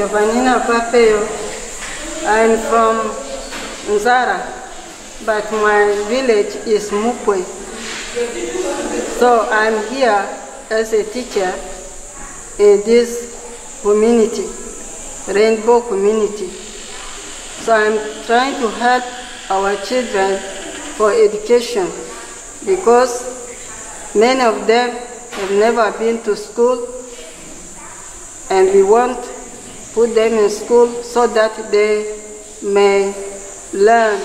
Giovannina Papeo. I'm from Nzara, but my village is Mupwe. So I'm here as a teacher in this community, Rainbow community. So I'm trying to help our children for education because many of them have never been to school, and we want to put them in school so that they may learn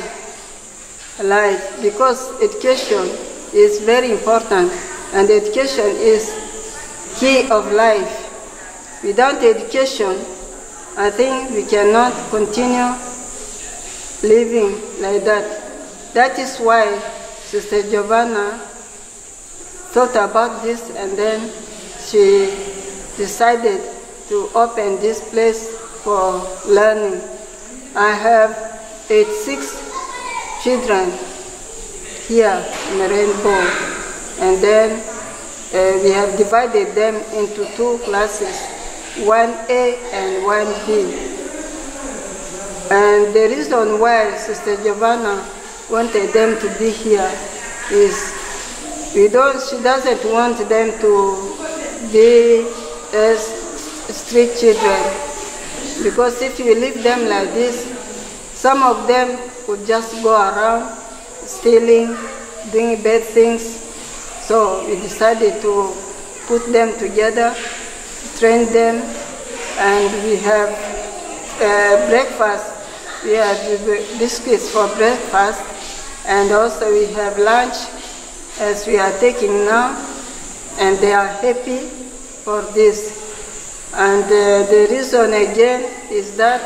life, because education is very important and education is key of life. Without education, I think we cannot continue living like that. That is why Sister Giovanna thought about this, and then she decided to open this place for learning. I have 86 children here in the Rainbow, and then we have divided them into 2 classes, 1A and 1B. And the reason why Sister Giovanna wanted them to be here is she doesn't want them to be as street children, because if you leave them like this, some of them would just go around stealing, doing bad things. So we decided to put them together, train them, and we have breakfast. We have biscuits for breakfast, and also we have lunch as we are taking now, and they are happy for this. And the reason again is that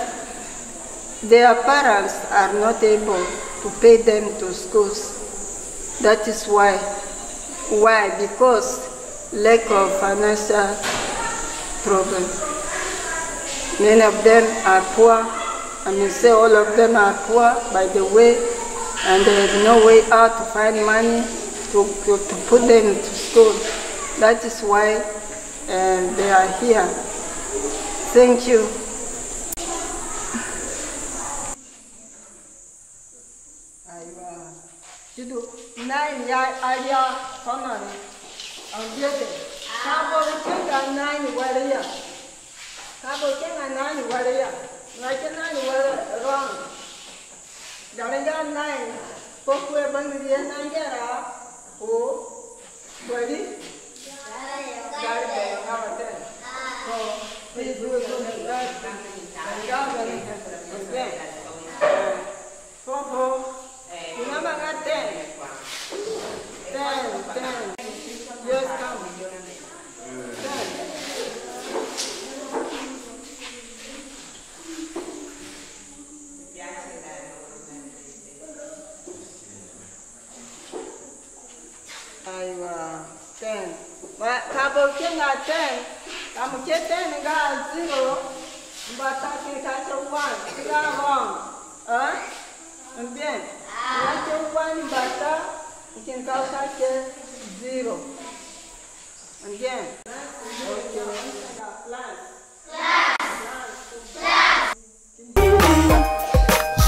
their parents are not able to pay them to schools. That is why. Why? Because lack of financial problem. Many of them are poor. I mean, say all of them are poor, by the way, and there is no way out to find money to put them to school. That is why they are here. Thank you.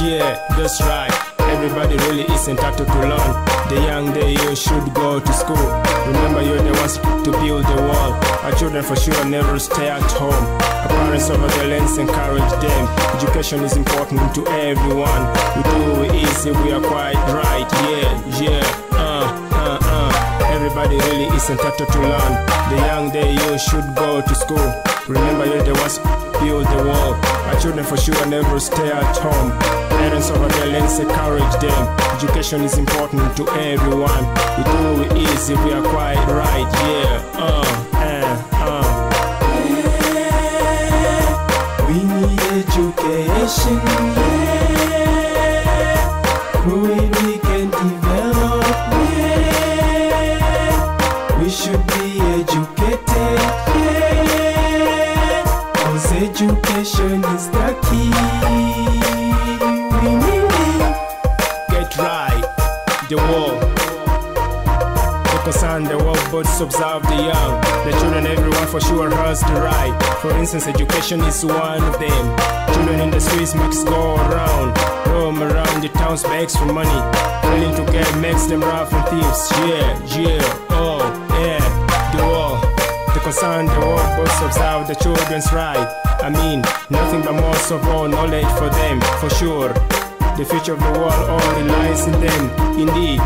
Yeah, that's right. Everybody really is entitled to learn. The young day you should go to school. Remember, you're the ones to build the world. Our children for sure never stay at home. Our parents over the lands encourage them. Education is important to everyone. We do it easy, we are quite right. Everybody really is entitled to learn. The young day you should go to school. Remember, you're the ones build the world. Our children for sure never stay at home. Parents over the lands encourage them. Education is important to everyone. We do it easy, we are quite right. We need education. Growing we can develop. We should be educated. Cause education is the key. Get right, the world. The To concern the world, but observe the young. The children, everyone for sure has the right. For instance, education is one of them. Children in the streets makes go around. Roam around the towns, begs for money. Failing to get makes them rough and thieves. Oh, yeah, the war. To concern the world, but observe the children's right. I mean, nothing but most of all knowledge for them, for sure. The future of the world all relies in them, indeed.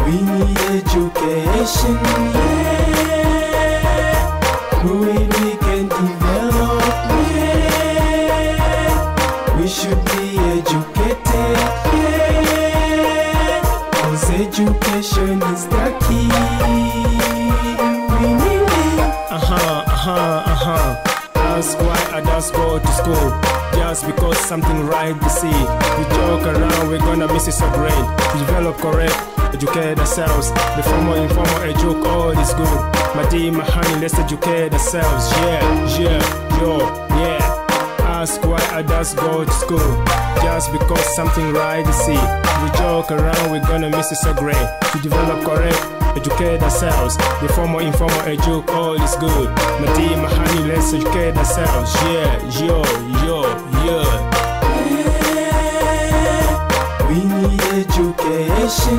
We need education, through it we can develop, we should be educated, cause education is the key. We need it. Ask why adults go to school. Just because something right we see. We joke around, we're gonna miss it so great. We develop correct, educate ourselves. The formal, informal, edu, all is good. My dear, my honey, let's educate ourselves. Ask why adults go to school. Just because something right we see. We joke around, we're gonna miss it so great. We develop correct, educate ourselves. The formal, informal, edu, all is good. My dear, my honey, let's educate ourselves. We need education,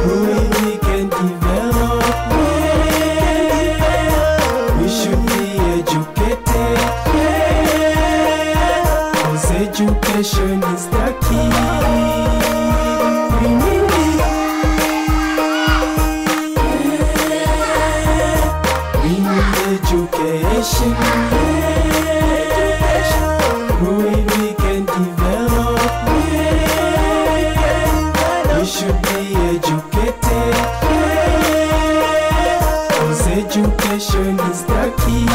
through it we can develop, we should be educated, cause education is the key. We need it. We need education, through it we can develop, we should be educated, cause education is the key.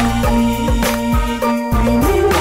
We need it.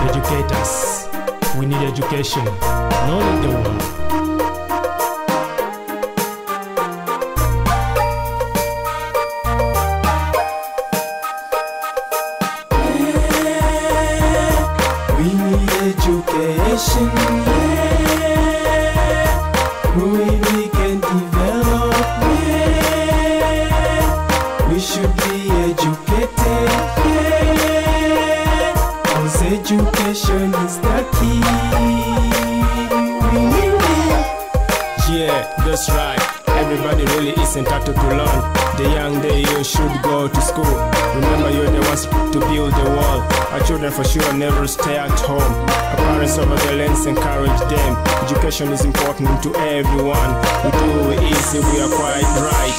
Educate us. We need education. Knowledge the world. We need education, through it we can develop, we should be educated, cause education is the key. We need it. That's right. Everybody really is entitled to learn. The young day you should go to school. Remember you're the ones to build the world. Our children for sure never stay at home. Our parents over their lands encourage them. Education is important to everyone. We do it easy, we are quite right.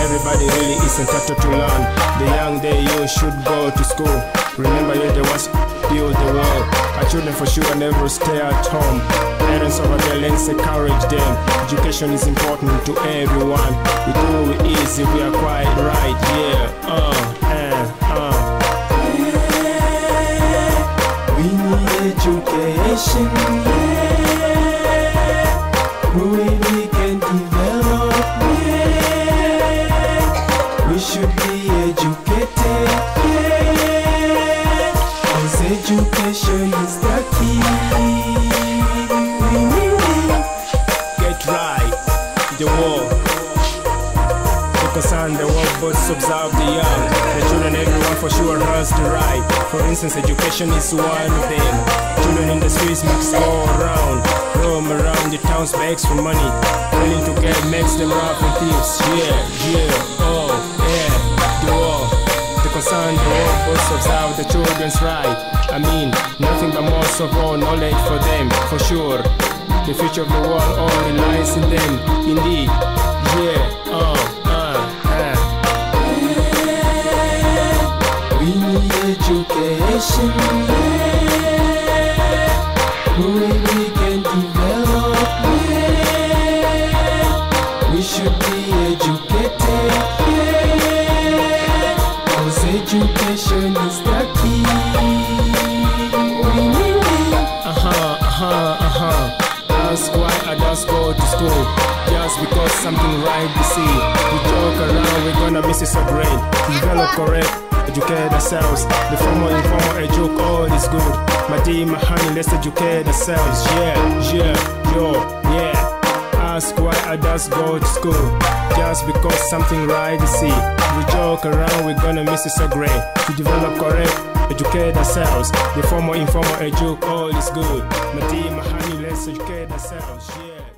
Everybody really is entitled to learn. The young day you should go to school. Remember you're the ones build the world. Our children for sure never stay at home. Parents over their lands encourage them. Education is important to everyone. We do it easy, we are quite right. We need education, through it we can develop, we should be educated, cause education is the key. We need it. Get right, the world. Focus on the world, but observe the young. The children, everyone for sure has the right. For instance, education is one of them. Children in the streets mix go around. Roam around the towns, begs for money. Failing to get makes them rough and thieves. The war. To concern the world, but observe the children's right. I mean, nothing but most of all knowledge for them, for sure. The future of the world all relies in them, indeed. We need education. We can develop. We should be educated. Cause education is the key. Ask why adults go to school. Just because something right we see. We joke around, we're gonna miss it so great. Develop correct, educate ourselves. The formal, informal, eduke, all is good. My dear, my honey, let's educate ourselves. Yeah. Ask why adults go to school. Just because something right we see. We joke around, we're gonna miss it so great. To develop correct, educate ourselves. The formal, informal, eduke, all is good. My dear, my honey, let's educate ourselves. Yeah.